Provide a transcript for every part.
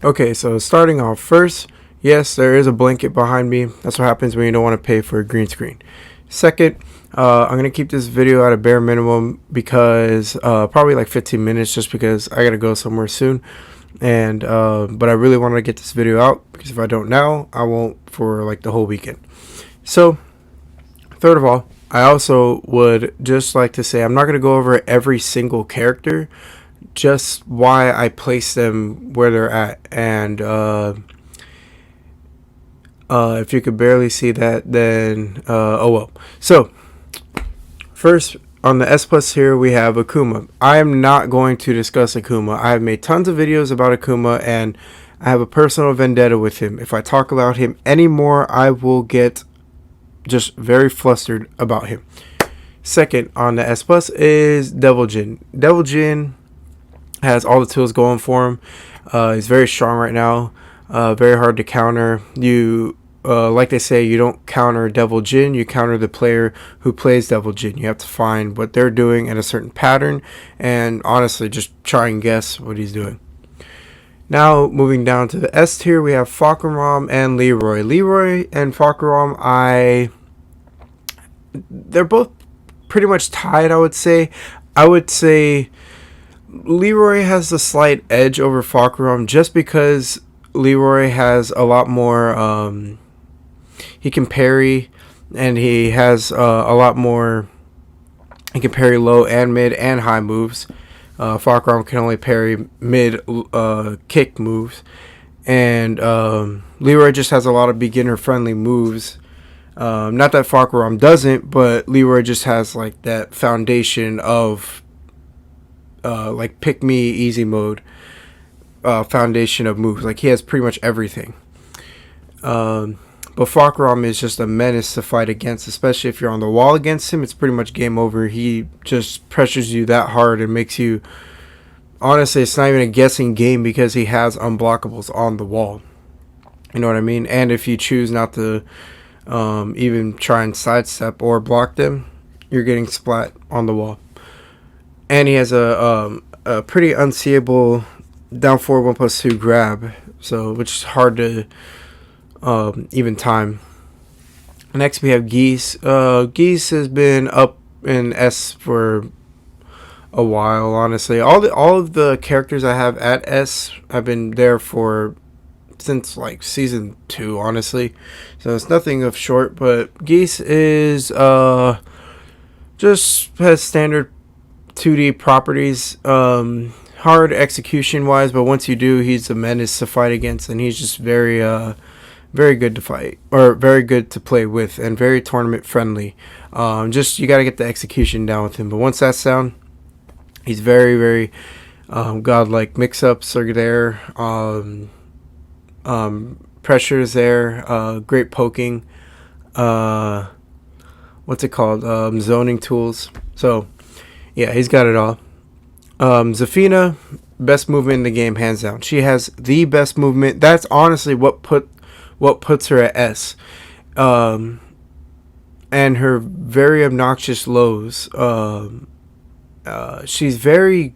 Okay, so starting off first, yes, there is a blanket behind me. That's what happens when you don't want to pay for a green screen. Second, I'm going to keep this video at a bare minimum because probably like 15 minutes just because I got to go somewhere soon. And but I really want to get this video out because if I don't now, I won't for like the whole weekend. So, third of all, I also would just like to say I'm not going to go over every single character, just why I place them where they're at. And if you could barely see that, then oh well. So, first, on the S Plus here, we have Akuma. I am not going to discuss Akuma. I have made tons of videos about Akuma, and I have a personal vendetta with him. If I talk about him anymore, I will get just very flustered about him. Second, on the S Plus is Devil Jin. Devil Jin has all the tools going for him. He's very strong right now. Very hard to counter. Like they say, you don't counter Devil Jin, you counter the player who plays Devil Jin. You have to find what they're doing in a certain pattern and honestly just try and guess what he's doing. Now, moving down to the S tier, we have Fahkumram and Leroy. Leroy and Fahkumram, they're both pretty much tied, I would say. I would say Leroy has the slight edge over Fahkumram just because Leroy has a lot more, he can parry, and he has a lot more, he can parry low and mid and high moves. Fahkumram can only parry mid kick moves, and Leroy just has a lot of beginner friendly moves. Not that Fahkumram doesn't, but Leroy just has like that foundation of like pick me easy mode foundation of moves. Like he has pretty much everything. But Fahkumram is just a menace to fight against, especially if you're on the wall against him. It's pretty much game over. He just pressures you that hard and makes you, honestly, it's not even a guessing game because he has unblockables on the wall. You know what I mean? And if you choose not to even try and sidestep or block them, you're getting splat on the wall. And he has a pretty unseeable down forward 1+2 grab, so which is hard to even time. Next we have Geese. Geese has been up in S for a while, honestly. All of the characters I have at S have been there for since like season 2, honestly. So it's nothing of short, but Geese is just has standard 2D properties. Hard execution wise, but once you do, he's a menace to fight against, and he's just very good to fight, or very good to play with, and very tournament friendly. Just you got to get the execution down with him, but once that's down, he's very godlike. Mix-ups are there, pressure is there, great poking, what's it called, zoning tools. So yeah, he's got it all. Zafina, best movement in the game, hands down. She has the best movement. That's honestly what puts her at S. And her very obnoxious lows. She's very,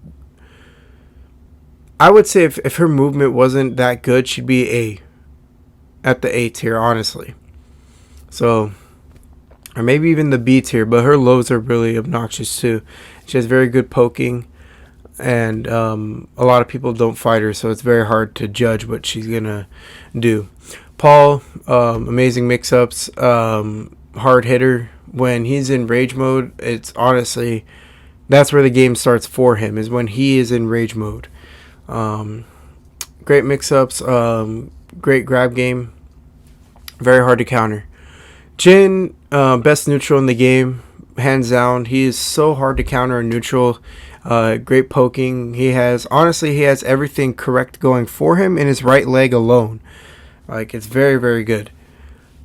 I would say if her movement wasn't that good, she'd be A. At the A tier, honestly. So, or maybe even the B tier, but her lows are really obnoxious too. She has very good poking, and a lot of people don't fight her, so it's very hard to judge what she's gonna do. Paul, amazing mix-ups, hard hitter. When he's in rage mode, it's honestly, that's where the game starts for him, is when he is in rage mode. Great mix-ups, great grab game, very hard to counter. Jin, best neutral in the game, hands down. He is so hard to counter in neutral. Great poking. He has everything correct going for him in his right leg alone. Like, it's very good.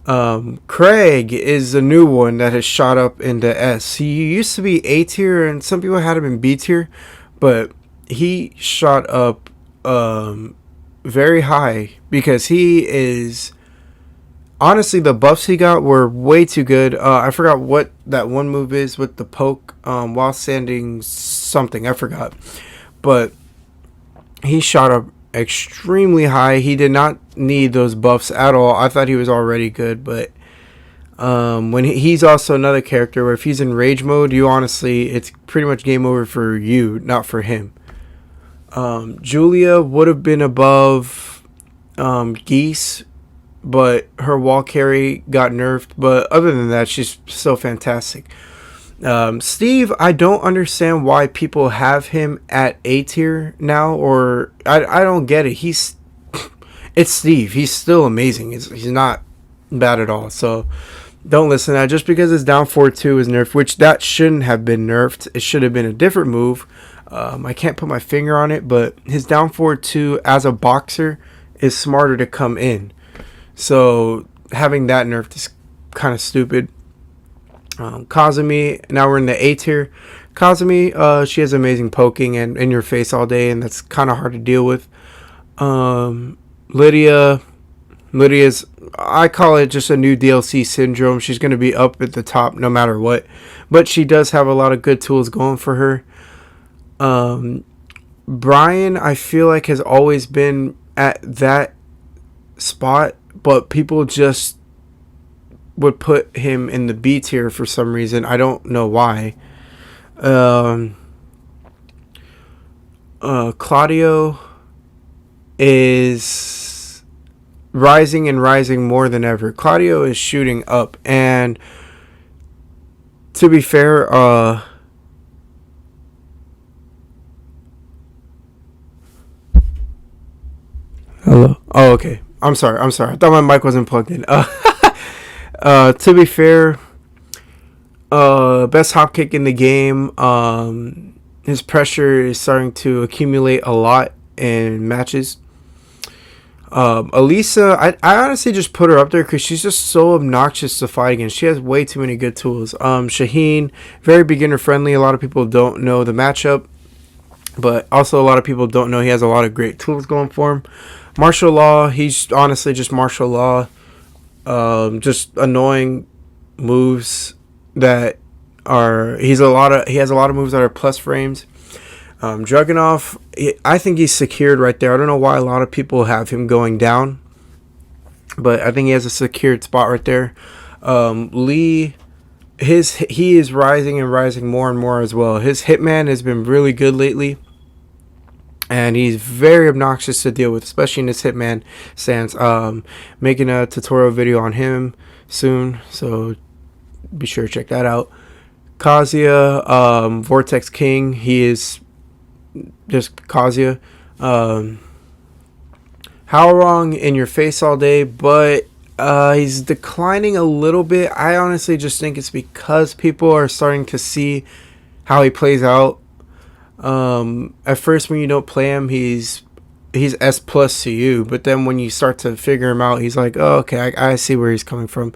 Craig is a new one that has shot up into S. He used to be A tier, and some people had him in B tier, but he shot up very high because he is, honestly, the buffs he got were way too good. I forgot what that one move is with the poke while standing something. I forgot. But he shot up extremely high. He did not need those buffs at all. I thought he was already good, but when he's also another character where if he's in rage mode, you honestly, it's pretty much game over for you, not for him. Julia would have been above Geese, but her wall carry got nerfed. But other than that, she's so fantastic. Steve, I don't understand why people have him at A tier now, or I don't get it. It's Steve. He's still amazing. He's not bad at all. So don't listen to that. Just because his down 4-2 is nerfed, which that shouldn't have been nerfed. It should have been a different move. I can't put my finger on it, but his down 4-2 as a boxer is smarter to come in. So having that nerfed is kind of stupid. Kazumi, now we're in the A tier. Kazumi, she has amazing poking and in your face all day, and that's kind of hard to deal with. Lydia's, I call it just a new DLC syndrome. She's going to be up at the top no matter what, but she does have a lot of good tools going for her. Brian, I feel like has always been at that spot, but people just would put him in the B tier for some reason. I don't know why. Claudio is rising and rising more than ever. Claudio is shooting up, and to be fair, hello. Oh, okay. I'm sorry. I thought my mic wasn't plugged in. To be fair, best hop kick in the game. His pressure is starting to accumulate a lot in matches. Elisa, I honestly just put her up there because she's just so obnoxious to fight against. She has way too many good tools. Shaheen, very beginner friendly. A lot of people don't know the matchup, but also a lot of people don't know he has a lot of great tools going for him. Martial Law, he's honestly just martial law. Just annoying moves that are he has a lot of moves that are plus frames. Dragunov, I think he's secured right there. I don't know why a lot of people have him going down, but I think he has a secured spot right there. Lee, he is rising and rising more and more as well. His Hitman has been really good lately, and he's very obnoxious to deal with, especially in his Hitman stance. Making a tutorial video on him soon, so be sure to check that out. Kazuya, Vortex King, he is just Kazuya. How wrong in your face all day, but he's declining a little bit. I honestly just think it's because people are starting to see how he plays out. At first, when you don't play him, he's S plus to you, but then when you start to figure him out, he's like, oh, okay, I see where he's coming from.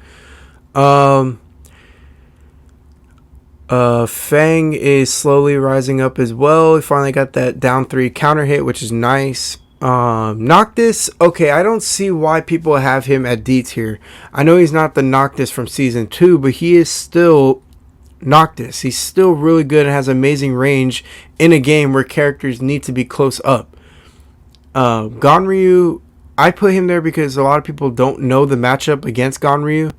Fang is slowly rising up as well. We finally got that down 3 counter hit, which is nice. Noctis, okay, I don't see why people have him at D tier. I know he's not the Noctis from season 2, but he is still Noctis. He's still really good and has amazing range in a game where characters need to be close up. Ganryu, I put him there because a lot of people don't know the matchup against Ganryu,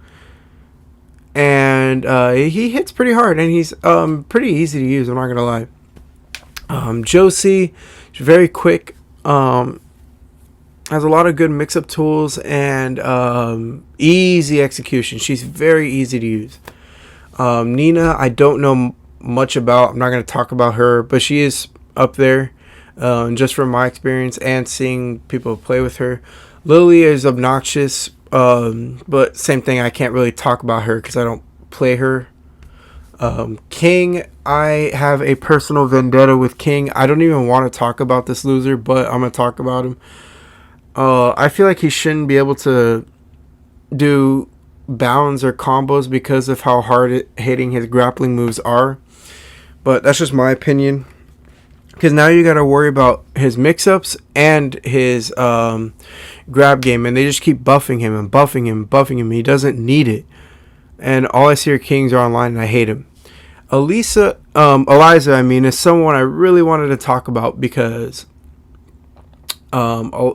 and he hits pretty hard, and he's pretty easy to use, I'm not gonna lie. Josie, she's very quick, has a lot of good mix-up tools, and easy execution. She's very easy to use. Nina, I don't know much about. I'm not going to talk about her, but she is up there, just from my experience and seeing people play with her. Lily is obnoxious, but same thing. I can't really talk about her because I don't play her. King, I have a personal vendetta with King. I don't even want to talk about this loser, but I'm going to talk about him. I feel like he shouldn't be able to do bounds or combos because of how hard hitting his grappling moves are, but that's just my opinion, because now you got to worry about his mix-ups and his grab game, and they just keep buffing him and buffing him and buffing him. He doesn't need it, and all I see are Kings are online, and I hate him. Eliza, is someone I really wanted to talk about because A,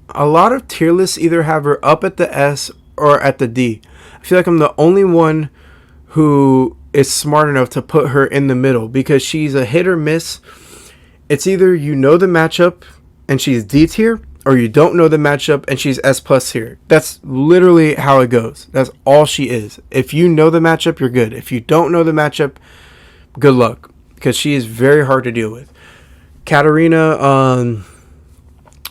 a lot of tier lists either have her up at the S or at the D. I feel like I'm the only one who is smart enough to put her in the middle because she's a hit or miss. It's either you know the matchup and she's D tier, or you don't know the matchup and she's S plus tier. That's literally how it goes. That's all she is. If you know the matchup, you're good. If you don't know the matchup, good luck, because she is very hard to deal with. Katarina,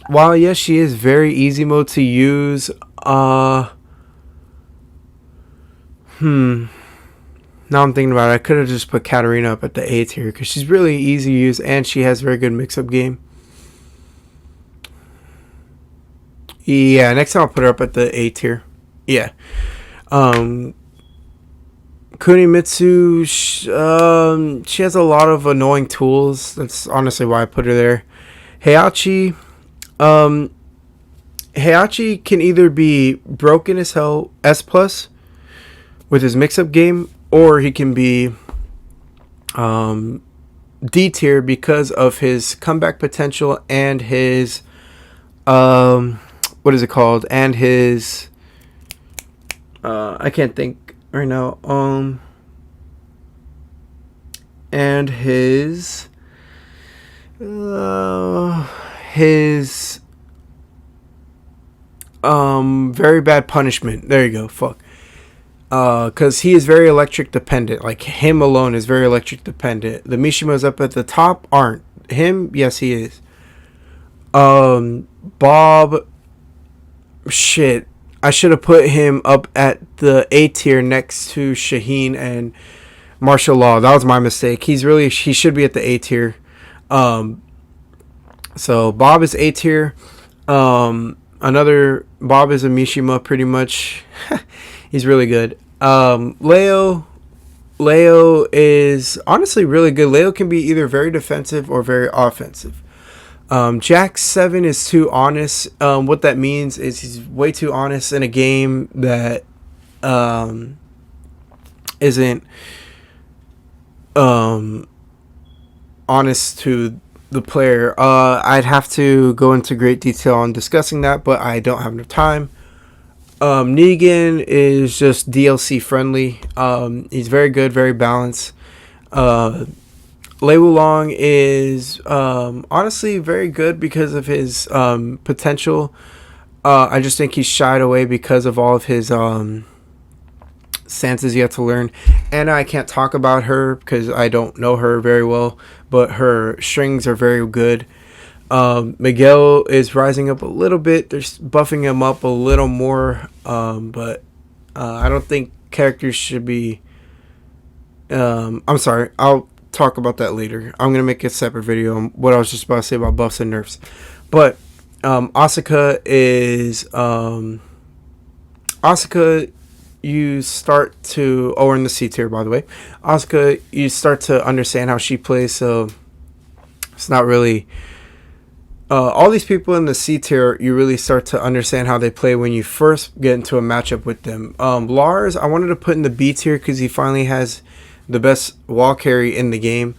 while yes, she is very easy mode to use, now I'm thinking about it. I could have just put Katarina up at the A tier because she's really easy to use and she has very good mix-up game. Yeah, next time I'll put her up at the A tier. Yeah. Kunimitsu, she has a lot of annoying tools. That's honestly why I put her there. Heihachi, Heihachi can either be broken as hell S plus with his mix-up game, or he can be D tier because of his comeback potential and his what is it called? And his I can't think right now. And his very bad punishment. There you go. Fuck. Because he is very electric dependent. Like, him alone is very electric dependent. The Mishimas up at the top aren't. Him, yes, he is. Bob, shit. I should have put him up at the A tier next to Shaheen and martial law. That was my mistake. He should be at the A tier. So Bob is A tier. Another Bob is a Mishima pretty much. He's really good. Leo is honestly really good. Leo can be either very defensive or very offensive. Jack 7 is too honest. What that means is he's way too honest in a game that isn't honest to the player. I'd have to go into great detail on discussing that, but I don't have enough time. Negan is just DLC friendly. He's very good, very balanced. Lei Wulong is honestly very good because of his potential. I just think he's shied away because of all of his stances yet to learn. And I can't talk about her because I don't know her very well, but her strings are very good. Miguel is rising up a little bit. They're buffing him up a little more, but I don't think characters should be... I'm sorry, I'll talk about that later. I'm going to make a separate video on what I was just about to say about buffs and nerfs. But Asuka is... Asuka, you start to... Oh, we're in the C tier, by the way. Asuka, you start to understand how she plays, so it's not really... all these people in the C tier, you really start to understand how they play when you first get into a matchup with them. Lars, I wanted to put in the B tier because he finally has the best wall carry in the game.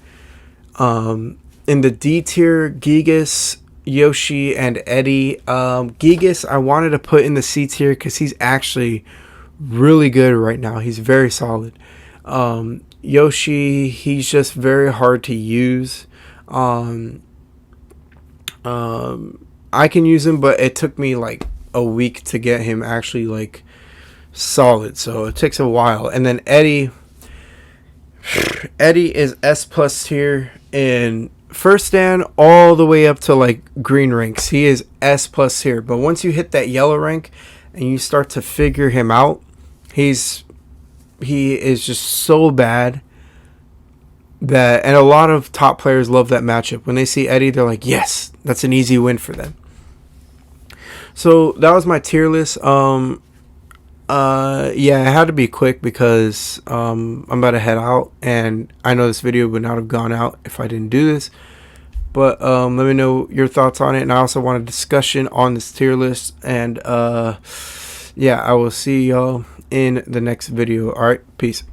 In the D tier, Gigas, Yoshi, and Eddie. Gigas, I wanted to put in the C tier because he's actually really good right now. He's very solid. Yoshi, he's just very hard to use. I can use him, but it took me like a week to get him actually like solid, so it takes a while. And then Eddie is S plus tier in first dan all the way up to like green ranks. He is S plus tier, but once you hit that yellow rank and you start to figure him out, he is just so bad that, and a lot of top players love that matchup. When they see Eddie, they're like, yes, that's an easy win for them. So that was my tier list. Yeah, it had to be quick because I'm about to head out, and I know this video would not have gone out if I didn't do this. But let me know your thoughts on it, and I also want a discussion on this tier list. And yeah, I will see y'all in the next video. All right, peace.